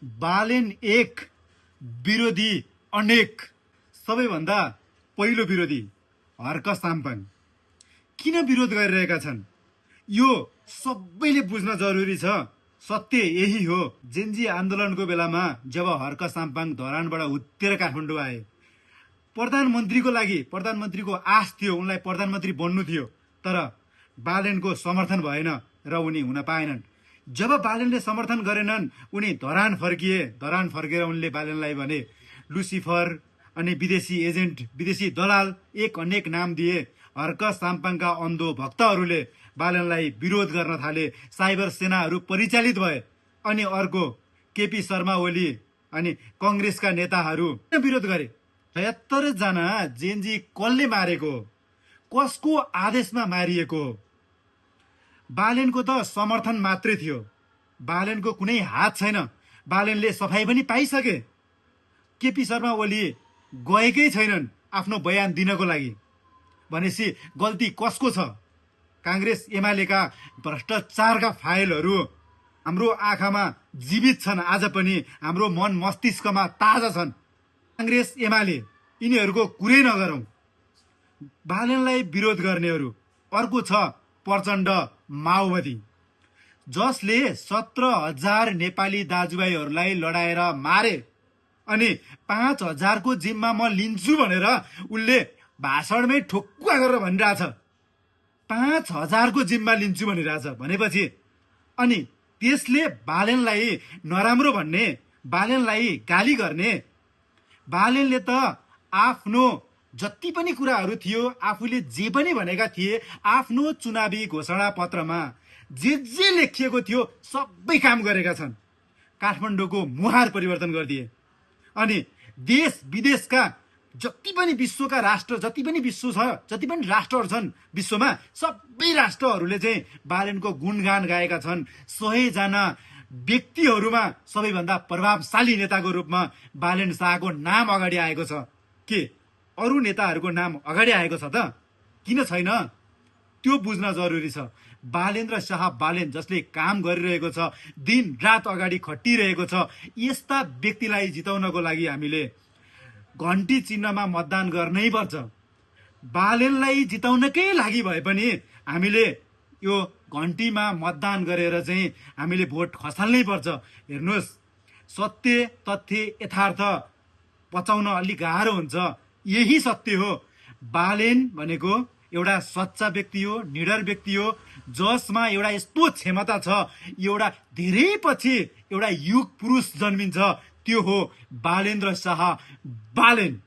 बालेन एक, विरोधी अनेक। सबैभन्दा पहिलो विरोधी हर्क साम्पाङ किन विरोध गरिरहेका छन् यो सबैले बुझ्न जरुरी छ। सत्य यही हो, जेन्जी आन्दोलनको बेलामा जब हर्क साम्पाङ धरानबाट उत्तेर काठमाडौँ आए, प्रधानमन्त्रीको आश थियो, उनलाई प्रधानमन्त्री बन्नु थियो, तर बालेनको समर्थन भएन र उनी हुन पाएनन्। जब बालेनले समर्थन गरेनन् उनी धरान फर्किए। धरान फर्केर उनले बालेनलाई भने लुसिफर अनि विदेशी एजेन्ट, विदेशी दलाल, एक अनेक नाम दिए। हर्क साम्पाङका अन्धो भक्तहरूले बालेनलाई विरोध गर्न थाले। साइबर सेनाहरू परिचालित भए। अनि अर्को केपी शर्मा ओली अनि कंग्रेसका नेताहरू विरोध गरे। ७७ जना जेन्जी कसले मारेको, कसको आदेशमा मारिएको? बालेनको त समर्थन मात्रै थियो, बालेनको कुनै हात छैन। बालेनले सफाई पनि पाइसके। केपी शर्मा ओली गएकै छैनन् आफ्नो बयान दिनको लागि। भनेपछि गल्ती कसको छ? कांग्रेस एमालेका भ्रष्टाचारका फाइलहरू हाम्रो आँखामा जीवित छन्, आज पनि हाम्रो मन मस्तिष्कमा ताजा छन्। कांग्रेस एमाले यिनीहरूको कुरै नगरौं। बालेनलाई विरोध गर्नेहरू। अर्को छ प्रचण्ड माओवादी, जसले 17,000 नेपाली दाजुभाइहरूलाई लडाएर मारे अनि 5,000 को जिम्मा म लिन्छु भनेर उनले भाषणमै ठोक्कुवा गरेर भनिरहेछ। 5,000 को जिम्मा लिन्छु भनिरहेछ भनेपछि अनि त्यसले बालेनलाई नराम्रो भन्ने, बालेनलाई गाली गर्ने। बालेनले त आफ्नो जति पनि कुराहरू थियो, आफूले जे पनि भनेका थिए, आफ्नो चुनावी घोषणा पत्रमा जे लेखिएको थियो सबै काम गरेका छन्। काठमाडौँको मुहार परिवर्तन गरिदिए अनि देश विदेशका जति पनि विश्वका राष्ट्र, जति पनि विश्व छ, जति पनि राष्ट्रहरू छन् विश्वमा, सबै राष्ट्रहरूले चाहिँ बालेनको गुणगान गाएका छन्। 100 जना व्यक्तिहरूमा सबैभन्दा प्रभावशाली नेताको रूपमा बालेन शाहको नाम अगाडि आएको छ। के अरू नेताहरूको नाम अगाडि आएको छ त? किन छैन? त्यो बुझ्न जरुरी छ। बालेन्द्र शाह बालेन जसले काम गरिरहेको छ, दिन रात अगाडि खटिरहेको छ, यस्ता व्यक्तिलाई जिताउनको लागि हामीले घण्टी चिन्हमा मतदान गर्नै पर्छ। बालेनलाई जिताउनकै लागि भए पनि हामीले यो घण्टीमा मतदान गरेर चाहिँ हामीले भोट खसाल्नै पर्छ। हेर्नुहोस्, सत्य, तथ्य, यथार्थ पचाउन अलिक गाह्रो हुन्छ। यही सत्य हो। बालेन भनेको एउटा सच्चा व्यक्ति हो, निडर व्यक्ति हो, जसमा एउटा यस्तो क्षमता छ, एउटा धेरै पछि एउटा युग पुरुष जन्मिन्छ। त्यो हो बालेन्द्र शाह बालेन।